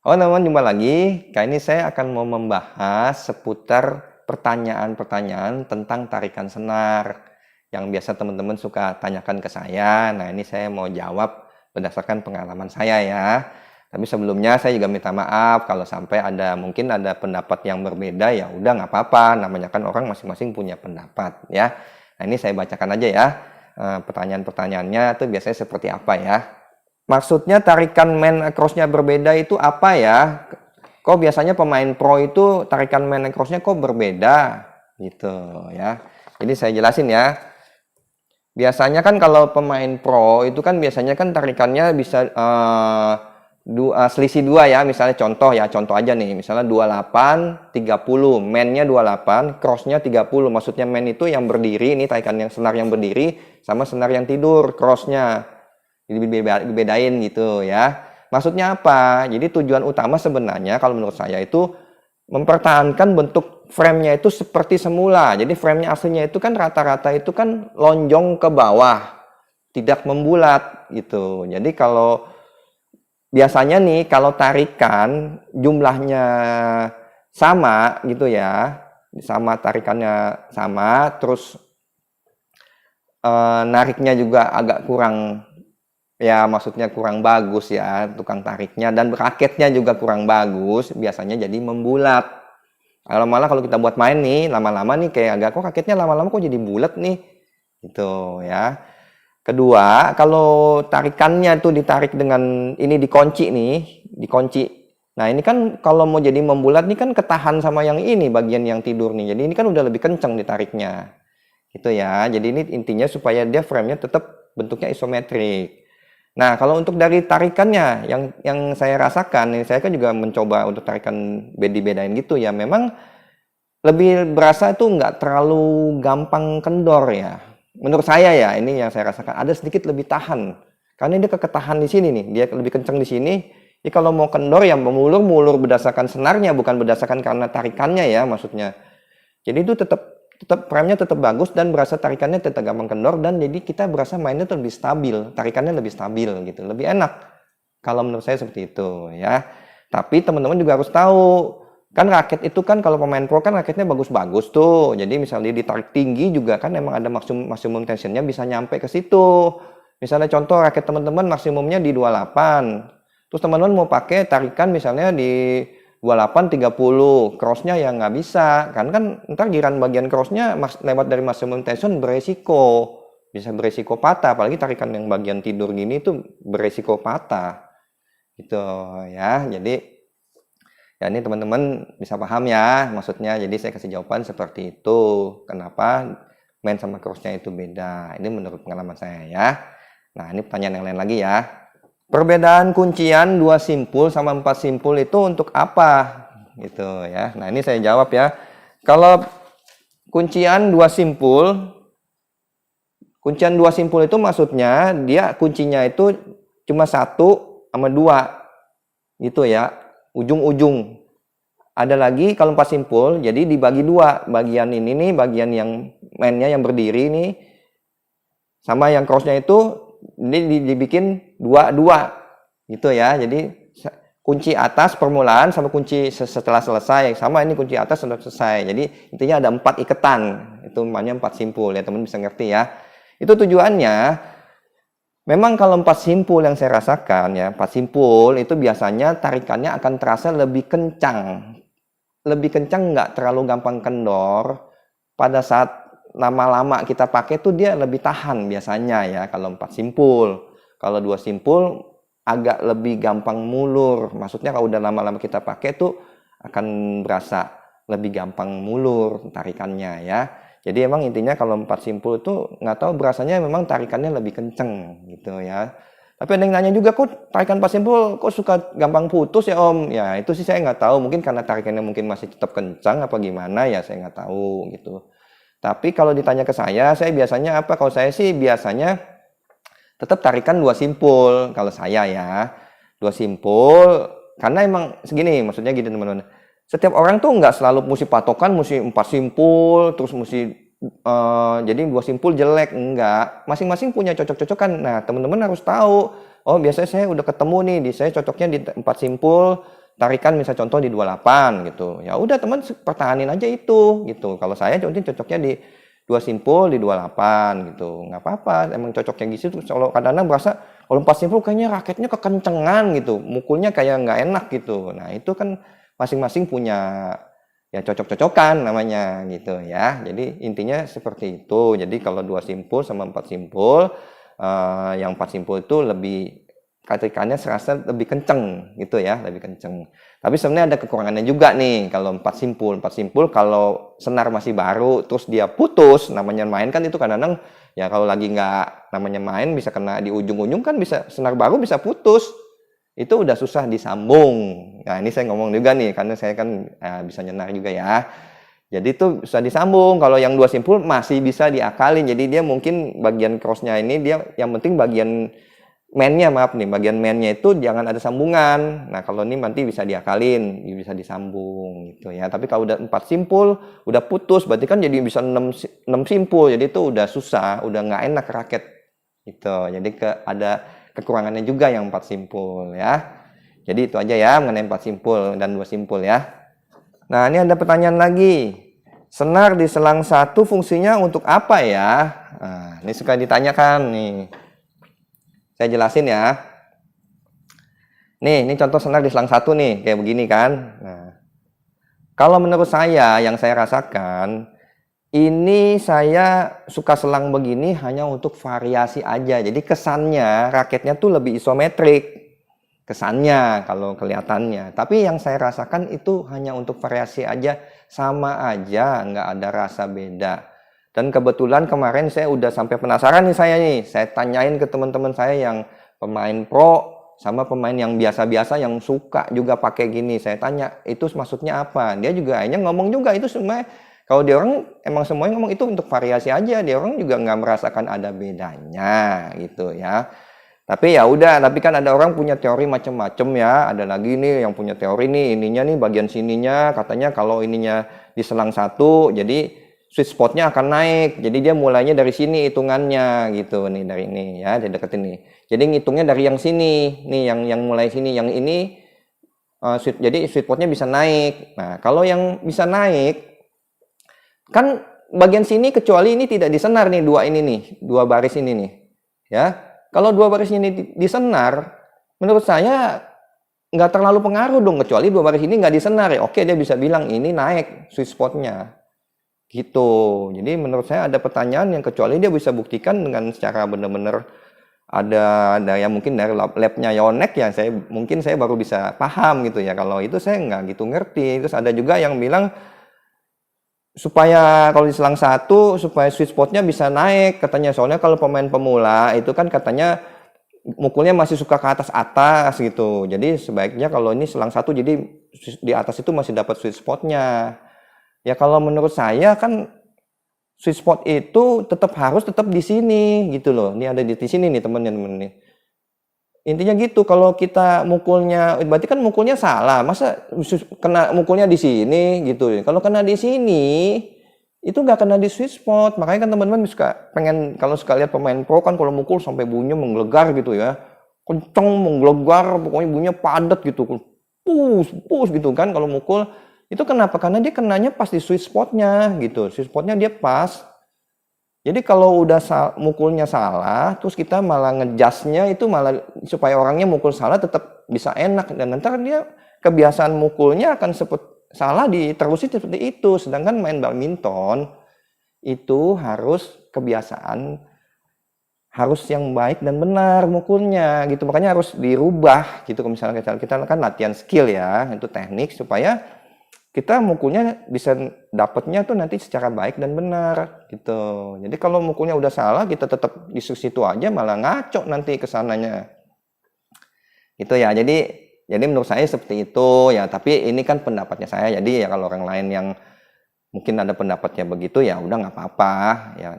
Teman-teman, jumpa lagi. Kali ini saya akan mau membahas seputar pertanyaan-pertanyaan tentang tarikan senar yang biasa teman-teman suka tanyakan ke saya. Nah, ini saya mau jawab berdasarkan pengalaman saya ya. Tapi sebelumnya saya juga minta maaf kalau sampai mungkin ada pendapat yang berbeda, ya udah nggak apa-apa. Namanya kan orang masing-masing punya pendapat ya. Nah, ini saya bacakan aja ya. Pertanyaan-pertanyaannya itu biasanya seperti apa ya? Maksudnya tarikan main across-nya berbeda itu apa ya? Kok biasanya pemain pro itu tarikan main across-nya kok berbeda? Gitu ya. Jadi saya jelasin ya. Biasanya kan kalau pemain pro itu kan biasanya kan tarikannya bisa selisih dua ya. Misalnya contoh aja nih. Misalnya 28, 30. Main-nya 28, cross-nya 30. Maksudnya main itu yang berdiri, ini tarikan yang senar yang berdiri sama senar yang tidur, cross-nya. Jadi dibedain gitu ya. Maksudnya apa? Jadi tujuan utama sebenarnya kalau menurut saya itu mempertahankan bentuk frame-nya itu seperti semula. Jadi frame-nya aslinya itu kan rata-rata itu kan lonjong ke bawah, tidak membulat gitu. Jadi kalau biasanya nih kalau tarikan jumlahnya sama gitu ya, sama tarikannya sama, terus nariknya juga agak kurang. Ya, maksudnya kurang bagus ya tukang tariknya, dan raketnya juga kurang bagus, biasanya jadi membulat. Kalau kita buat main nih, lama-lama nih kayak kok raketnya lama-lama kok jadi bulat nih, gitu ya. Kedua, kalau tarikannya tuh ditarik dengan ini dikunci nih, dikunci. Nah, ini kan kalau mau jadi membulat nih kan ketahan sama yang ini bagian yang tidur nih. Jadi ini kan udah lebih kencang ditariknya. Gitu ya. Jadi ini intinya supaya dia frame-nya tetap bentuknya isometrik. Nah, kalau untuk dari tarikannya yang saya rasakan, saya kan juga mencoba untuk tarikan dibedain gitu ya. Memang lebih berasa itu nggak terlalu gampang kendor ya. Menurut saya ya, ini yang saya rasakan ada sedikit lebih tahan. Karena dia keketahan di sini nih, dia lebih kencang di sini. Jadi kalau mau kendor ya memulur-mulur berdasarkan senarnya, bukan berdasarkan karena tarikannya ya maksudnya. Jadi itu tetap frame-nya tetap bagus dan berasa tarikannya tetap gampang kendor, dan jadi kita berasa mainnya tuh lebih stabil, tarikannya lebih stabil gitu, lebih enak. Kalau menurut saya seperti itu ya. Tapi teman-teman juga harus tahu, kan raket itu kan kalau pemain pro kan raketnya bagus-bagus tuh. Jadi misalnya ditarik tinggi juga kan emang ada maksimum tensionnya bisa nyampe ke situ. Misalnya contoh raket teman-teman maksimumnya di 28. Terus teman-teman mau pakai tarikan misalnya di 28, 30, crossnya yang nggak bisa, karena kan ntar giran bagian crossnya lewat dari maximum tension beresiko, bisa beresiko patah, apalagi tarikan yang bagian tidur gini tuh beresiko patah, gitu ya. Jadi ya ini teman-teman bisa paham ya maksudnya. Jadi saya kasih jawaban seperti itu, kenapa main sama crossnya itu beda. Ini menurut pengalaman saya ya. Nah, ini pertanyaan yang lain lagi ya. Perbedaan kuncian 2 simpul sama 4 simpul itu untuk apa? Gitu ya. Nah, ini saya jawab ya. Kalau kuncian 2 simpul, itu maksudnya dia kuncinya itu cuma 1 sama 2. Gitu ya. Ujung-ujung. Ada lagi kalau 4 simpul, jadi dibagi 2. Bagian ini nih, bagian yang mainnya yang berdiri nih, sama yang crossnya itu ini dibikin 2 gitu ya. Jadi kunci atas permulaan sama kunci setelah selesai sama, ini kunci atas sudah selesai. Jadi intinya ada 4 iketan, itu namanya 4 simpul ya, teman bisa ngerti ya. Itu tujuannya. Memang kalau 4 simpul yang saya rasakan ya, 4 simpul itu biasanya tarikannya akan terasa lebih kencang, nggak terlalu gampang kendor. Pada saat lama-lama kita pakai tuh dia lebih tahan biasanya ya kalau 4 simpul. Kalau 2 simpul agak lebih gampang mulur. Maksudnya kalau udah lama-lama kita pakai tuh akan berasa lebih gampang mulur tarikannya ya. Jadi emang intinya kalau 4 simpul itu nggak tahu berasanya memang tarikannya lebih kenceng gitu ya. Tapi ada yang nanya juga, kok tarikan 4 simpul kok suka gampang putus ya Om? Ya itu sih saya nggak tahu, mungkin karena tarikannya mungkin masih tetap kencang apa gimana ya, saya nggak tahu gitu. Tapi kalau ditanya ke saya biasanya apa? Kalau saya sih biasanya tetap tarikan 2 simpul kalau saya ya. 2 simpul karena emang segini, maksudnya gini teman-teman. Setiap orang tuh nggak selalu mesti patokan mesti 4 simpul terus mesti jadi 2 simpul jelek, enggak. Masing-masing punya cocok-cocokan. Nah, teman-teman harus tahu, oh biasanya saya udah ketemu nih, saya cocoknya di 4 simpul, tarikan misal contoh di 28 gitu. Ya udah teman pertahanin aja itu gitu. Kalau saya contohnya cocoknya di 2 simpul di 28 gitu. Nggak apa-apa, emang cocoknya gitu. Kalau kadang-kadang berasa kalau 4 simpul kayaknya raketnya kekencengan gitu. Mukulnya kayak nggak enak gitu. Nah, itu kan masing-masing punya ya cocok-cocokan namanya gitu ya. Jadi intinya seperti itu. Jadi kalau 2 simpul sama 4 simpul, yang 4 simpul itu lebih tarikannya serasa lebih kenceng gitu ya, lebih kenceng. Tapi sebenarnya ada kekurangannya juga nih kalau 4 simpul. 4 simpul kalau senar masih baru terus dia putus, namanya main kan itu kadang-kadang ya kalau lagi nggak namanya main bisa kena di ujung-ujung kan bisa senar baru bisa putus. Itu udah susah disambung. Nah, ini saya ngomong juga nih karena saya kan bisa nyenar juga ya. Jadi itu bisa disambung. Kalau yang 2 simpul masih bisa diakalin. Jadi dia mungkin bagian crossnya ini dia yang penting bagian mainnya bagian mainnya itu jangan ada sambungan. Nah, kalau ini nanti bisa diakalin, bisa disambung gitu ya. Tapi kalau udah 4 simpul, udah putus, berarti kan jadi bisa 6 simpul. Jadi itu udah susah, udah nggak enak raket gitu. Jadi ada kekurangannya juga yang 4 simpul ya. Jadi itu aja ya mengenai 4 simpul dan 2 simpul ya. Nah, ini ada pertanyaan lagi. Senar di selang 1 fungsinya untuk apa ya? Nah, ini suka ditanyakan nih. Saya jelasin ya. Nih, ini contoh senar di selang 1 nih, kayak begini kan. Nah, kalau menurut saya, yang saya rasakan, ini saya suka selang begini hanya untuk variasi aja. Jadi kesannya raketnya tuh lebih isometrik. Kesannya kalau kelihatannya. Tapi yang saya rasakan itu hanya untuk variasi aja. Sama aja, nggak ada rasa beda. Dan kebetulan kemarin saya udah sampai penasaran nih saya nih. Saya tanyain ke teman-teman saya yang pemain pro sama pemain yang biasa-biasa yang suka juga pakai gini. Saya tanya, itu maksudnya apa? Dia juga akhirnya ngomong juga itu semua. Kalau dia orang emang semuanya ngomong itu untuk variasi aja, dia orang juga nggak merasakan ada bedanya gitu ya. Tapi ya udah, tapi kan ada orang punya teori macam-macam ya. Ada lagi nih yang punya teori nih, ininya nih bagian sininya katanya kalau ininya diselang 1, jadi sweet spotnya akan naik. Jadi dia mulainya dari sini hitungannya gitu nih dari ini ya, dideketin nih. Jadi ngitungnya dari yang sini nih, yang mulai sini, yang ini jadi sweet spotnya bisa naik. Nah kalau yang bisa naik kan bagian sini kecuali ini tidak disenar nih dua baris ini nih ya. Kalau 2 baris ini disenar menurut saya nggak terlalu pengaruh dong, kecuali 2 baris ini nggak disenar ya oke dia bisa bilang ini naik sweet spotnya gitu. Jadi menurut saya ada pertanyaan yang kecuali dia bisa buktikan dengan secara benar-benar ada yang mungkin dari labnya Yonex ya, mungkin saya baru bisa paham gitu ya. Kalau itu saya nggak gitu ngerti. Terus ada juga yang bilang supaya kalau diselang 1 supaya sweet spotnya bisa naik katanya, soalnya kalau pemain pemula itu kan katanya mukulnya masih suka ke atas gitu. Jadi sebaiknya kalau ini selang 1 jadi di atas itu masih dapat sweet spotnya. Ya kalau menurut saya kan sweet spot itu harus tetap di sini gitu loh. Ini ada di sini nih temen-temen nih. Intinya gitu, kalau kita mukulnya, berarti kan mukulnya salah. Masa kena mukulnya di sini gitu. Kalau kena di sini, itu nggak kena di sweet spot. Makanya kan teman-teman suka pengen, kalau suka lihat pemain pro kan kalau mukul sampai bunyinya menggelegar gitu ya. Kenceng, menggelegar, pokoknya bunyinya padat gitu. Pus gitu kan kalau mukul. Itu kenapa? Karena dia kenanya pas di sweet spotnya gitu. Sweet spotnya dia pas. Jadi kalau udah mukulnya salah, terus kita malah ngejasnya itu malah supaya orangnya mukul salah tetap bisa enak. Dan nanti dia kebiasaan mukulnya akan salah diterusin seperti itu. Sedangkan main badminton itu harus kebiasaan, harus yang baik dan benar mukulnya gitu. Makanya harus dirubah gitu. Kalau misalnya kita kan latihan skill ya, itu teknik supaya kita mukulnya bisa dapatnya tuh nanti secara baik dan benar gitu. Jadi kalau mukulnya udah salah kita tetap di situ aja malah ngaco nanti kesananya. Itu ya. Jadi menurut saya seperti itu ya, tapi ini kan pendapatnya saya. Jadi ya kalau orang lain yang mungkin ada pendapatnya begitu ya udah nggak apa-apa ya.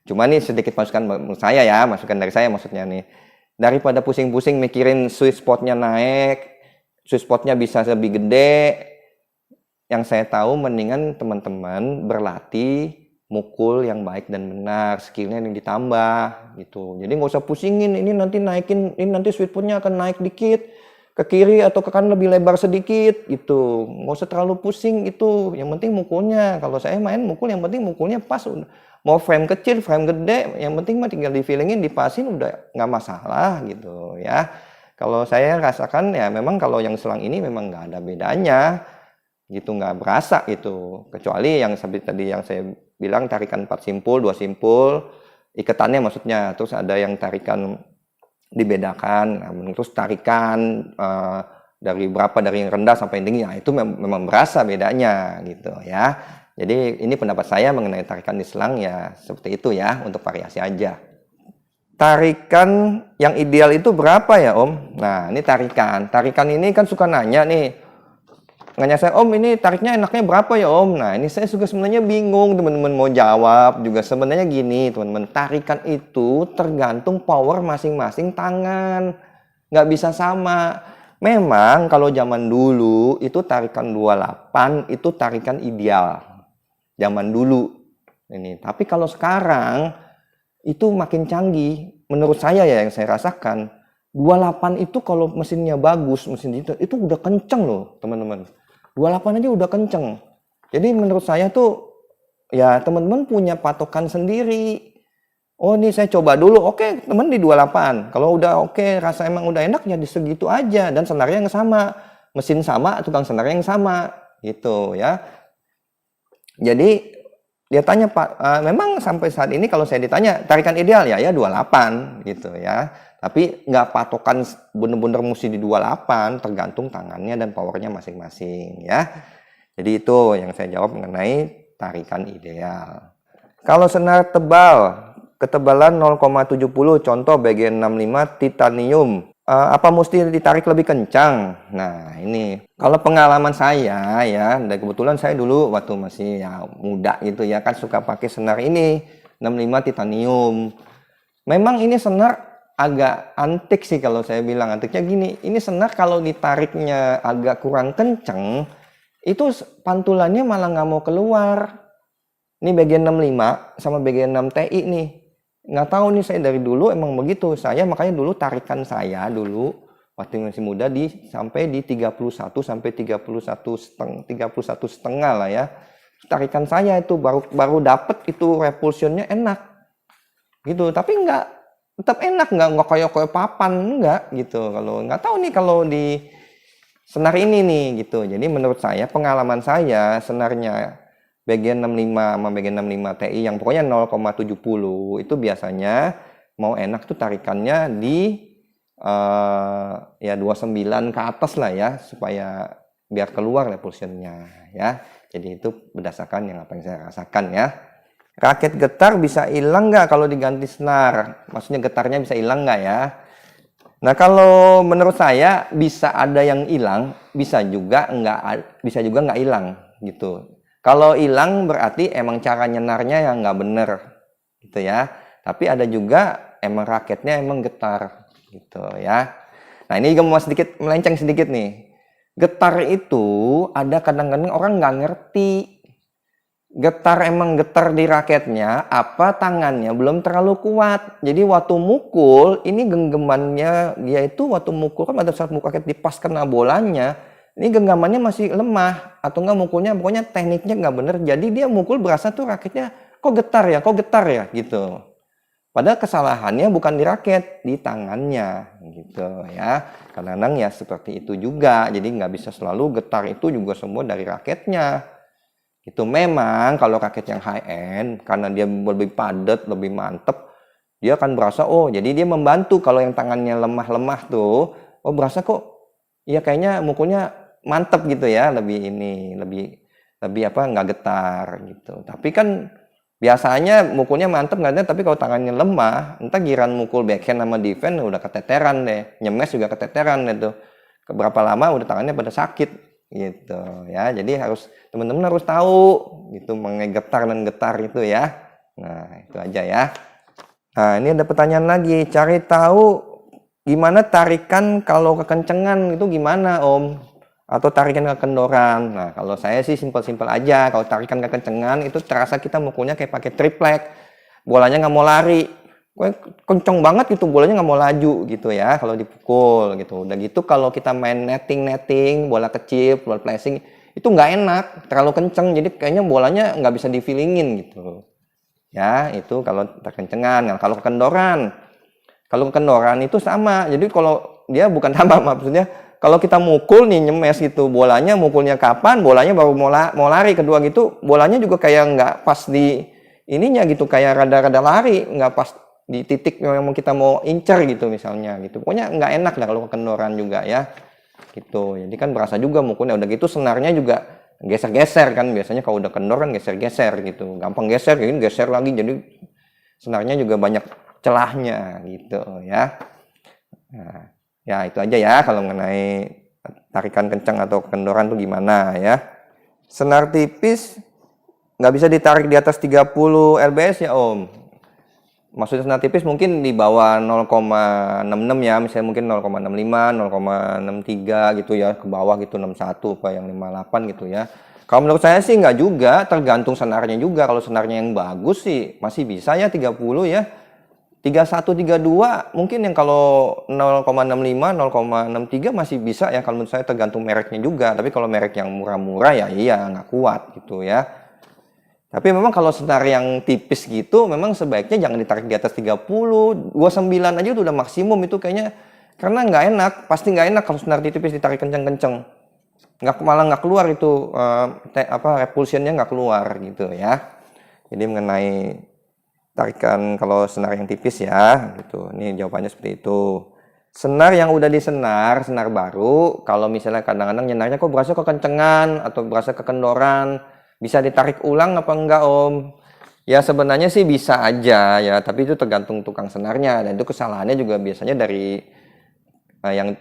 Cuma nih sedikit masukan menurut saya ya, masukan dari saya maksudnya nih. Daripada pusing-pusing mikirin sweet spotnya naik, sweet spotnya bisa lebih gede, yang saya tahu mendingan teman-teman berlatih mukul yang baik dan benar, skillnya yang ditambah gitu. Jadi nggak usah pusingin ini nanti naikin, ini nanti sweet spotnya akan naik dikit. ke kiri atau ke kanan lebih lebar sedikit gitu. Nggak usah terlalu pusing itu. Yang penting mukulnya. Kalau saya main mukul, yang penting mukulnya pas. Mau frame kecil, frame gede, yang penting mah tinggal di feelingin, dipasin udah nggak masalah gitu ya. Kalau saya rasakan ya memang kalau yang selang ini memang nggak ada bedanya gitu, nggak berasa gitu. Kecuali yang seperti tadi yang saya bilang tarikan 4 simpul, 2 simpul, ikatannya maksudnya. Terus ada yang tarikan dibedakan, terus tarikan dari yang rendah sampai yang tinggi, nah, itu memang berasa bedanya gitu ya. Jadi ini pendapat saya mengenai tarikan di selang ya seperti itu ya, untuk variasi aja. Tarikan yang ideal itu berapa ya Om? Nah ini tarikan ini kan suka nanya nih, nanya saya, Om ini tariknya enaknya berapa ya Om? Nah ini saya juga sebenarnya bingung teman-teman mau jawab juga. Sebenarnya gini teman-teman, tarikan itu tergantung power masing-masing tangan, nggak bisa sama. Memang kalau zaman dulu itu tarikan 28 itu tarikan ideal zaman dulu ini. Tapi kalau sekarang itu makin canggih menurut saya ya, yang saya rasakan 28 itu kalau mesinnya bagus, mesin itu udah kenceng loh teman-teman. 28 aja udah kenceng. Jadi menurut saya tuh ya teman-teman punya patokan sendiri. Oh ini saya coba dulu, oke teman di 28. Kalau udah oke, rasa emang udah enak ya di segitu aja. Dan senarnya yang sama, mesin sama, tukang senarnya yang sama gitu ya. Jadi dia tanya Pak, memang sampai saat ini kalau saya ditanya tarikan ideal ya 28 gitu ya. Tapi nggak patokan bener-bener mesti di 28, tergantung tangannya dan powernya masing-masing ya. Jadi itu yang saya jawab mengenai tarikan ideal. Kalau senar tebal, ketebalan 0,70, contoh BG65 titanium, apa mesti ditarik lebih kencang? Nah ini, kalau pengalaman saya ya, dan kebetulan saya dulu waktu masih ya muda gitu ya, kan suka pakai senar ini, 65 titanium. Memang ini senar agak antik sih kalau saya bilang. Antiknya gini, ini senar kalau ditariknya agak kurang kenceng, itu pantulannya malah nggak mau keluar. Ini bagian 65 sama bagian 6 TI nih. Nggak tahu nih, saya dari dulu emang begitu. Saya makanya dulu tarikan saya dulu waktu masih muda sampai di 31 sampai 31 setengah lah ya. Tarikan saya itu baru dapet itu repulsionnya enak. Gitu, tapi tetap enak, nggak kayak papan, enggak gitu. Kalau nggak tahu nih kalau di senar ini nih gitu. Jadi menurut saya, pengalaman saya, senarnya bagian 65 sama bagian 65 TI yang pokoknya 0,70 itu biasanya mau enak tuh tarikannya di ya 29 ke atas lah ya, supaya biar keluar repulsionnya ya. Jadi itu berdasarkan apa yang saya rasakan ya. Raket getar bisa hilang nggak kalau diganti senar? Maksudnya getarnya bisa hilang nggak ya? Nah kalau menurut saya bisa ada yang hilang, bisa juga nggak hilang gitu. Kalau hilang berarti emang cara nyenarnya yang nggak bener gitu ya. Tapi ada juga emang raketnya emang getar gitu ya. Nah ini juga mau sedikit melenceng sedikit nih. Getar itu ada kadang-kadang orang nggak ngerti. Getar emang getar di raketnya, apa tangannya belum terlalu kuat. Jadi waktu mukul, ini genggamannya dia itu waktu mukul kan pada saat mukul raket dipas kena bolanya, ini genggamannya masih lemah atau enggak mukulnya pokoknya tekniknya nggak bener. Jadi dia mukul berasa tuh raketnya kok getar ya gitu. Padahal kesalahannya bukan di raket, di tangannya gitu ya. Kadang-kadang ya seperti itu juga. Jadi nggak bisa selalu getar itu juga semua dari raketnya. Itu memang kalau raket yang high end karena dia lebih padat, lebih mantep, dia akan berasa jadi dia membantu. Kalau yang tangannya lemah-lemah tuh, berasa kok ya kayaknya mukulnya mantep gitu ya, lebih nggak getar gitu. Tapi kan biasanya mukulnya mantep nggak ada, tapi kalau tangannya lemah, entah giran mukul backhand sama defense udah keteteran deh, nyemes juga keteteran deh tuh. Berapa lama udah tangannya pada sakit gitu ya. Jadi teman-teman harus tahu gitu mengenai getar dan getar itu ya. Nah itu aja ya. Nah ini ada pertanyaan lagi, cari tahu gimana tarikan kalau kekencengan itu gimana Om, atau tarikan kekendoran. Nah kalau saya sih simpel-simpel aja. Kalau tarikan kekencengan itu terasa kita mukulnya kayak pakai triplek, bolanya nggak mau lari. kenceng banget gitu, bolanya nggak mau laju gitu ya kalau dipukul gitu. Udah gitu kalau kita main netting, bola kecil, bola flashing, itu nggak enak, terlalu kenceng, jadi kayaknya bolanya nggak bisa di-feelingin gitu. Ya, itu kalau terkencengan. Nah, kalau kekendoran itu sama. Jadi kalau dia bukan sama, maksudnya kalau kita mukul nih nyemes gitu, bolanya mukulnya kapan, bolanya baru mau lari kedua gitu, bolanya juga kayak nggak pas di ininya gitu, kayak rada-rada lari, nggak pas di titik yang kita mau incer gitu misalnya gitu. Pokoknya nggak enak lah kalau kekendoran juga ya. Gitu. Jadi kan berasa juga mukulnya. Udah gitu senarnya juga geser-geser kan. Biasanya kalau udah kendor kan geser-geser gitu. Gampang geser, ini geser lagi. Jadi senarnya juga banyak celahnya gitu ya. Nah, ya itu aja ya kalau mengenai tarikan kencang atau kendoran tuh gimana ya. Senar tipis nggak bisa ditarik di atas 30 lbs ya Om. Maksudnya senar tipis mungkin di bawah 0,66 ya, misalnya mungkin 0,65, 0,63 gitu ya, ke bawah gitu 61 apa yang 58 gitu ya. Kalau menurut saya sih nggak juga, tergantung senarnya juga. Kalau senarnya yang bagus sih masih bisa ya 30 ya. 31, 32 mungkin yang kalau 0,65, 0,63 masih bisa ya kalau menurut saya, tergantung mereknya juga. Tapi kalau merek yang murah-murah ya iya nggak kuat gitu ya. Tapi memang kalau senar yang tipis gitu, memang sebaiknya jangan ditarik di atas 30, 29 aja udah maksimum itu kayaknya. Karena nggak enak, pasti nggak enak kalau senar tipis ditarik kenceng-kenceng. Malah nggak keluar itu, repulsionnya nggak keluar gitu ya. Jadi mengenai tarikan kalau senar yang tipis ya, gitu. Ini jawabannya seperti itu. Senar yang udah disenar, senar baru, kalau misalnya kadang-kadang nyenarnya kok berasa kekencengan atau berasa kekendoran, bisa ditarik ulang apa enggak Om? Ya sebenarnya sih bisa aja ya, tapi itu tergantung tukang senarnya dan itu kesalahannya juga biasanya dari yang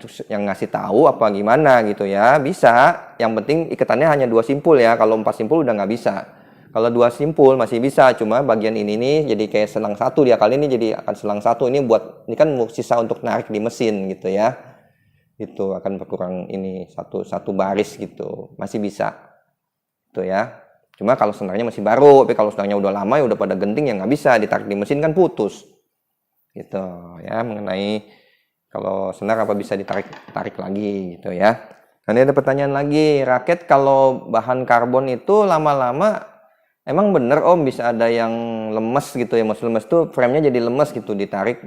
ngasih tahu apa gimana gitu ya. Bisa, yang penting ikatannya hanya 2 simpul ya. Kalau 4 simpul udah nggak bisa. Kalau 2 simpul masih bisa, cuma bagian ini nih jadi kayak selang satu dia, kali ini jadi akan selang satu. Ini kan sisa untuk narik di mesin gitu ya. Itu akan berkurang ini satu baris gitu. Masih bisa. Itu ya. Cuma kalau senarnya masih baru, tapi kalau senarnya udah lama ya udah pada genting ya nggak bisa, ditarik di mesin kan putus. Gitu ya, mengenai kalau senar apa bisa ditarik lagi gitu ya. Nah, ini ada pertanyaan lagi, raket kalau bahan karbon itu lama-lama emang bener Om bisa ada yang lemes gitu ya, maksud lemes tuh framenya jadi lemes gitu, ditarik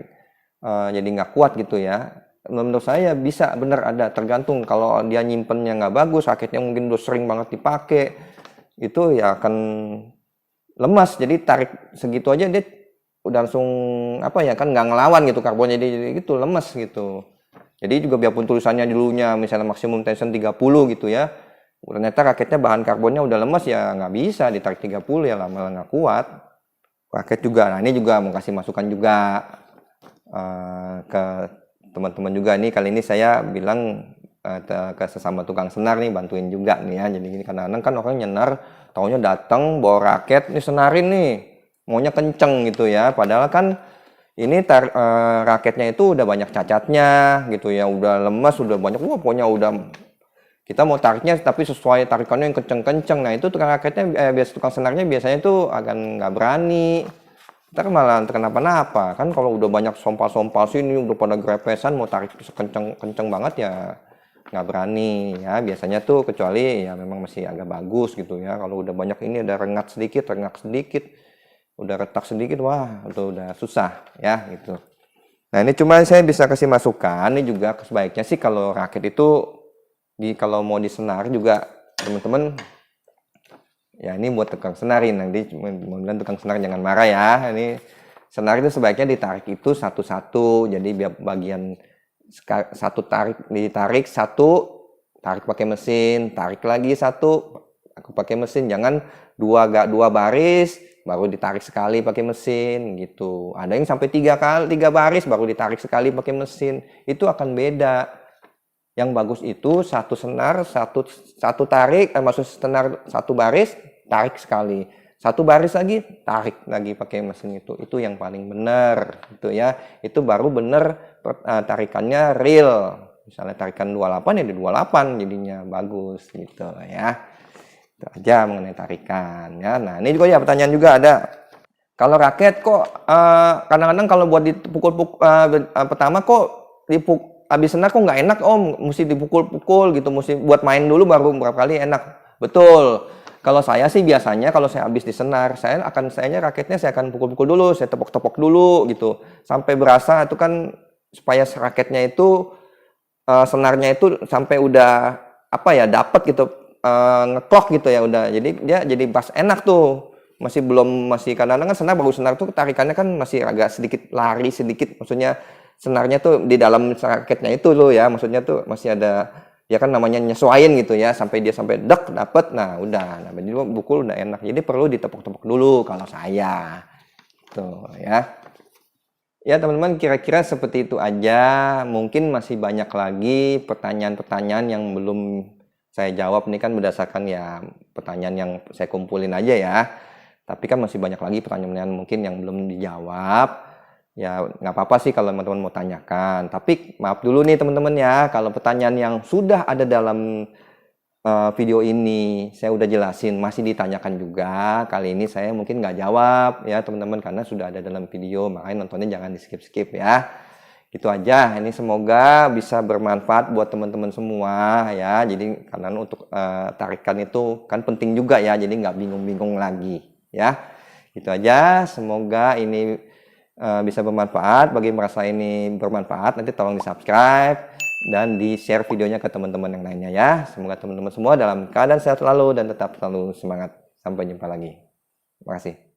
jadi nggak kuat gitu ya. Menurut saya bisa bener ada, tergantung kalau dia nyimpennya nggak bagus, raketnya mungkin udah sering banget dipakai, itu ya akan lemas, jadi tarik segitu aja dia udah langsung apa ya kan nggak ngelawan gitu karbonnya, jadi gitu lemes gitu. Jadi juga biarpun tulisannya dulunya misalnya maksimum tension 30 gitu ya, ternyata raketnya bahan karbonnya udah lemas ya nggak bisa ditarik 30 ya, lama nggak kuat raket juga. Nah ini juga mau kasih masukan juga ke teman-teman juga nih, kali ini saya bilang ke sesama tukang senar nih, bantuin juga nih ya. Jadi gini, kadang-kadang kan orang nyenar taunya datang bawa raket nih, senarin nih maunya kenceng gitu ya, padahal kan ini raketnya itu udah banyak cacatnya gitu ya, udah lemas, udah banyak, pokoknya udah kita mau tariknya tapi sesuai tarikannya yang kenceng-kenceng. Nah itu tukang raketnya tukang senarnya biasanya tuh akan nggak berani, ntar malah kenapa-napa kan. Kalau udah banyak sompal-sompal sini udah pada grepesan, mau tarik kenceng banget ya nggak berani ya biasanya tuh, kecuali ya memang masih agak bagus gitu ya. Kalau udah banyak ini ada rengat sedikit, udah retak sedikit, wah itu udah susah ya gitu. Nah ini cuma saya bisa kasih masukan, ini juga sebaiknya sih kalau raket itu kalau mau disenar juga teman-teman ya, ini buat tukang senarin, nanti mudah-mudahan tukang senar jangan marah ya. Ini senar itu sebaiknya ditarik itu satu-satu, jadi biar bagian satu ditarik satu, tarik pakai mesin, tarik lagi satu, aku pakai mesin, jangan dua baris baru ditarik sekali pakai mesin gitu. Ada yang sampai 3 baris baru ditarik sekali pakai mesin, itu akan beda. Yang bagus itu satu senar, satu tarik, maksud senar satu baris, tarik sekali. Satu baris lagi, tarik lagi pakai mesin itu yang paling benar gitu ya. Itu baru benar tarikannya real. Misalnya tarikan 28 ya di 28 jadinya bagus gitu ya. Itu aja mengenai tarikan ya. Nah, ini juga ya pertanyaan juga ada. Kalau raket kok kadang-kadang kalau buat dipukul-pukul pertama kok habis senar kok nggak enak om, mesti dipukul-pukul gitu, mesti buat main dulu baru beberapa kali enak. Betul. Kalau saya sih biasanya kalau saya habis di senar, raketnya saya akan pukul-pukul dulu, saya tepok-tepok dulu gitu, sampai berasa itu kan supaya raketnya itu senarnya itu sampai udah apa ya dapat gitu ngeklok gitu ya udah jadi dia jadi pas enak tuh masih kadang-kadang kan senar tuh tarikannya kan masih agak sedikit lari sedikit maksudnya senarnya tuh di dalam raketnya itu loh ya maksudnya tuh masih ada ya kan namanya nyesuaiin gitu ya sampai dia sampai dek dapet nah udah nah jadi pukul udah enak jadi perlu ditepuk-tepuk dulu kalau saya tuh ya. Ya teman-teman kira-kira seperti itu aja. Mungkin masih banyak lagi pertanyaan-pertanyaan yang belum saya jawab. Ini kan berdasarkan ya pertanyaan yang saya kumpulin aja ya. Tapi kan masih banyak lagi pertanyaan mungkin yang belum dijawab. Ya nggak apa-apa sih kalau teman-teman mau tanyakan. Tapi maaf dulu nih teman-teman ya. Kalau pertanyaan yang sudah ada dalam video ini saya udah jelasin masih ditanyakan juga kali ini saya mungkin nggak jawab ya teman-teman karena sudah ada dalam video makanya nontonnya jangan di skip ya itu aja ini semoga bisa bermanfaat buat teman-teman semua ya jadi karena untuk tarikan itu kan penting juga ya jadi nggak bingung-bingung lagi ya itu aja semoga ini bisa bermanfaat bagi merasa ini bermanfaat nanti tolong di subscribe dan di-share videonya ke teman-teman yang lainnya ya. Semoga teman-teman semua dalam keadaan sehat selalu dan tetap selalu semangat. Sampai jumpa lagi. Terima kasih.